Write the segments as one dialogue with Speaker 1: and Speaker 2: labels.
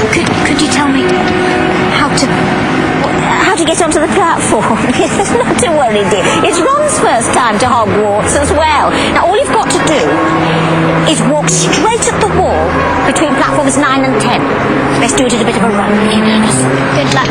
Speaker 1: Could you tell me how to get onto the platform? Not to worry, dear. It's Ron's first time to Hogwarts as well. Now, all you've got to do is walk straight at the wall between platforms 9 and 10. Let's do it at a bit of a run. Good luck.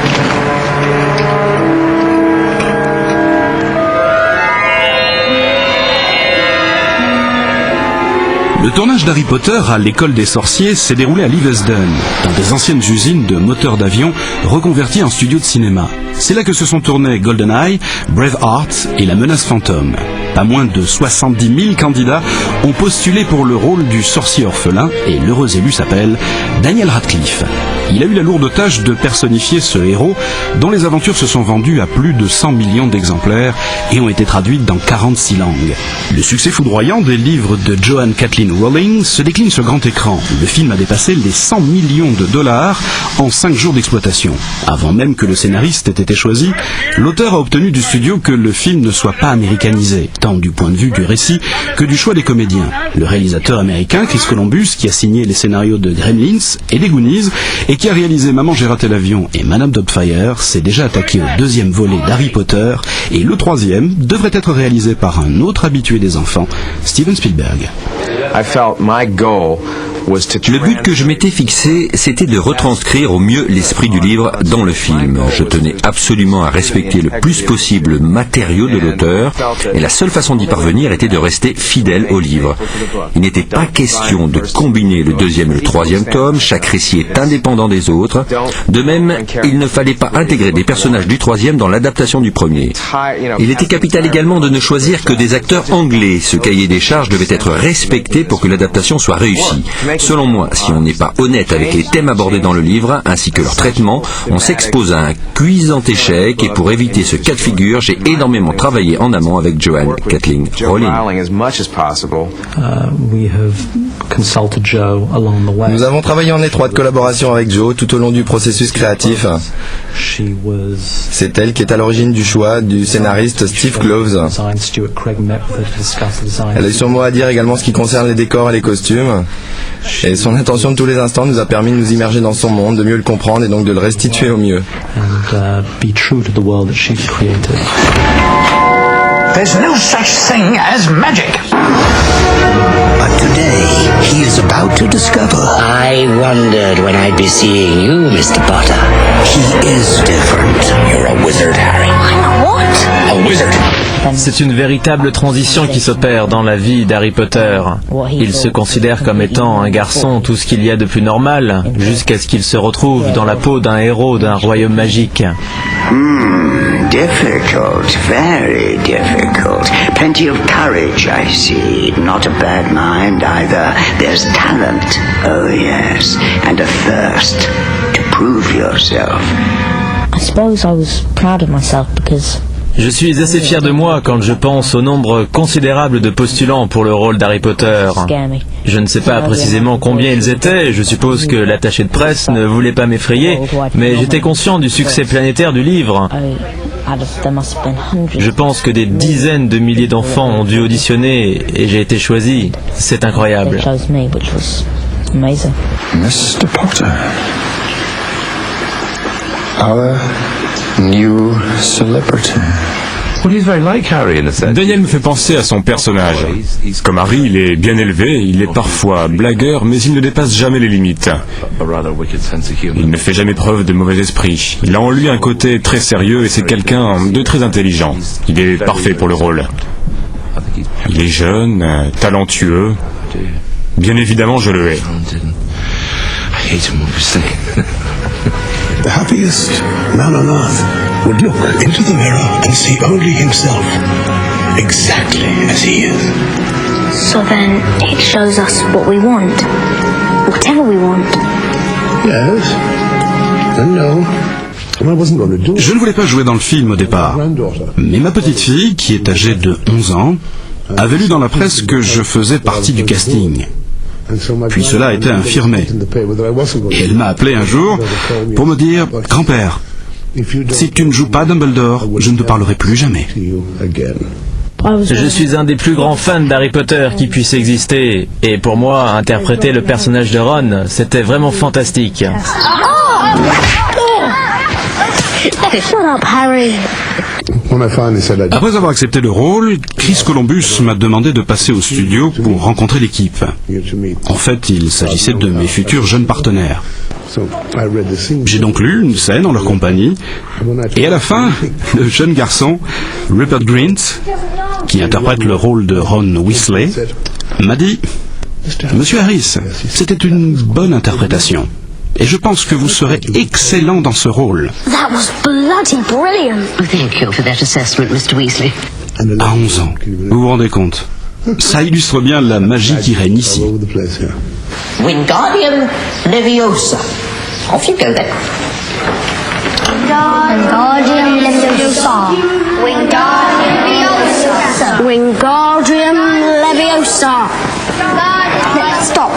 Speaker 2: Le tournage d'Harry Potter à l'école des sorciers s'est déroulé à Leavesden, dans des anciennes usines de moteurs d'avion reconverties en studio de cinéma. C'est là que se sont tournés GoldenEye, Braveheart et La Menace Fantôme. Pas moins de 70 000 candidats ont postulé pour le rôle du sorcier orphelin et l'heureux élu s'appelle Daniel Radcliffe. Il a eu la lourde tâche de personnifier ce héros dont les aventures se sont vendues à plus de 100 millions d'exemplaires et ont été traduites dans 46 langues. Le succès foudroyant des livres de Joanne Kathleen Rowling se décline sur grand écran. Le film a dépassé les 100 millions de dollars en 5 jours d'exploitation. Avant même que le scénariste ait été choisi, l'auteur a obtenu du studio que le film ne soit pas américanisé, tant du point de vue du récit que du choix des comédiens. Le réalisateur américain Chris Columbus, qui a signé les scénarios de Gremlins et des Goonies, et qui a réalisé Maman j'ai raté l'avion et Madame Doubtfire, s'est déjà attaqué au deuxième volet d'Harry Potter, et le troisième devrait être réalisé par un autre habitué des enfants, Steven Spielberg.
Speaker 3: Le but que je m'étais fixé, c'était de retranscrire au mieux l'esprit du livre dans le film. Je tenais absolument à respecter le plus possible le matériau de l'auteur, et la seule façon d'y parvenir était de rester fidèle au livre. Il n'était pas question de combiner le deuxième et le troisième tome, chaque récit est indépendant des autres. De même, il ne fallait pas intégrer des personnages du troisième dans l'adaptation du premier. Il était capital également de ne choisir que des acteurs anglais. Ce cahier des charges devait être respecté pour que l'adaptation soit réussie. Selon moi, si on n'est pas honnête avec les thèmes abordés dans le livre, ainsi que leur traitement, on s'expose à un cuisant échec, et pour éviter ce cas de figure, j'ai énormément travaillé en amont avec Joanne Kathleen Rowling.
Speaker 4: Nous avons travaillé en étroite collaboration avec Jo tout au long du processus créatif. C'est elle qui est à l'origine du choix du scénariste Steve Kloves. Elle a eu son mot à dire également en ce qui concerne les décors et les costumes. Et son attention de tous les instants nous a permis de nous immerger dans son monde, de mieux le comprendre et donc de le restituer au mieux.
Speaker 5: There's no such thing as magic.
Speaker 6: But today, he is about to discover. I wondered when I'd be seeing you, Mr. Potter. He is different. You're a wizard, Harry.
Speaker 1: I'm a what?
Speaker 6: A wizard.
Speaker 7: C'est une véritable transition qui s'opère dans la vie d'Harry Potter. Il se considère comme étant un garçon, tout ce qu'il y a de plus normal, jusqu'à ce qu'il se retrouve dans la peau d'un héros d'un royaume magique.
Speaker 6: Difficult, very difficult. Plenty of courage, I see. Not a bad mind either. There's talent, oh yes, and a thirst to prove yourself.
Speaker 8: I suppose I was proud of myself because
Speaker 7: Je suis assez fier de moi quand je pense au nombre considérable de postulants pour le rôle d'Harry Potter. Je ne sais pas précisément combien ils étaient, je suppose que l'attaché de presse ne voulait pas m'effrayer, mais j'étais conscient du succès planétaire du livre. Je pense que des dizaines de milliers d'enfants ont dû auditionner et j'ai été choisi. C'est incroyable.
Speaker 9: Mr. Potter, our new celebrity.
Speaker 10: Daniel me fait penser à son personnage. Comme Harry, il est bien élevé, il est parfois blagueur, mais il ne dépasse jamais les limites. Il ne fait jamais preuve de mauvais esprit. Il a en lui un côté très sérieux et c'est quelqu'un de très intelligent. Il est parfait pour le rôle. Il est jeune, talentueux. Bien évidemment, je le hais.
Speaker 9: The happiest man on earth would look into the mirror and see only himself, exactly as he is.
Speaker 1: So then it shows us what we want, whatever we want.
Speaker 9: Yes and no.
Speaker 2: Je ne voulais pas jouer dans le film au départ, mais ma petite fille, qui est âgée de 11 ans, avait lu dans la presse que je faisais partie du casting. Puis cela a été infirmé. Et elle m'a appelé un jour pour me dire « Grand-père, si tu ne joues pas Dumbledore, je ne te parlerai plus jamais. »
Speaker 7: Je suis un des plus grands fans d'Harry Potter qui puisse exister, et pour moi, interpréter le personnage de Ron, c'était vraiment fantastique.
Speaker 1: Shut up, Harry.
Speaker 2: Après avoir accepté le rôle, Chris Columbus m'a demandé de passer au studio pour rencontrer l'équipe. En fait, il s'agissait de mes futurs jeunes partenaires. J'ai donc lu une scène en leur compagnie, et à la fin, le jeune garçon, Rupert Grint, qui interprète le rôle de Ron Weasley, m'a dit « Monsieur Harris, c'était une bonne interprétation. Et je pense que vous serez excellent dans ce rôle. »
Speaker 1: That was bloody brilliant.
Speaker 11: Thank you for that assessment, Mr. Weasley.
Speaker 2: À 11 ans, vous vous rendez compte? Ça illustre bien la magie qui règne ici.
Speaker 11: Wingardium Leviosa. Off you go then.
Speaker 1: Wingardium Leviosa. Wingardium Leviosa. Stop.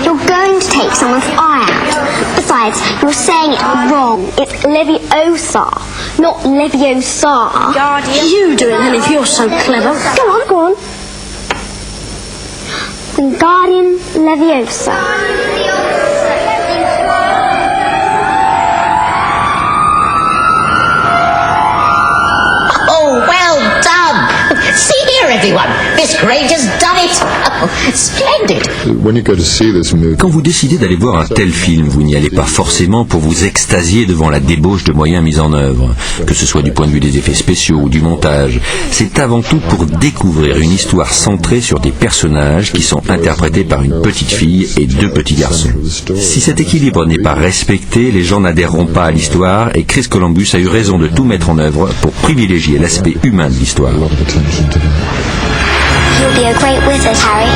Speaker 1: You're going to take someone's eye out. Besides, you're saying it wrong. It's Leviosa, not Leviosa. You do it then if you're so clever. Go on. Wingardium Leviosa.
Speaker 11: Oh, well done. See here, everyone. Miss Granger's done it. Oh, splendid.
Speaker 3: Quand vous décidez d'aller voir un tel film, vous n'y allez pas forcément pour vous extasier devant la débauche de moyens mis en œuvre, que ce soit du point de vue des effets spéciaux ou du montage. C'est avant tout pour découvrir une histoire centrée sur des personnages qui sont interprétés par une petite fille et deux petits garçons. Si cet équilibre n'est pas respecté, les gens n'adhéreront pas à l'histoire, et Chris Columbus a eu raison de tout mettre en œuvre pour privilégier l'aspect humain de l'histoire.
Speaker 1: You'll be a great wizard, Harry.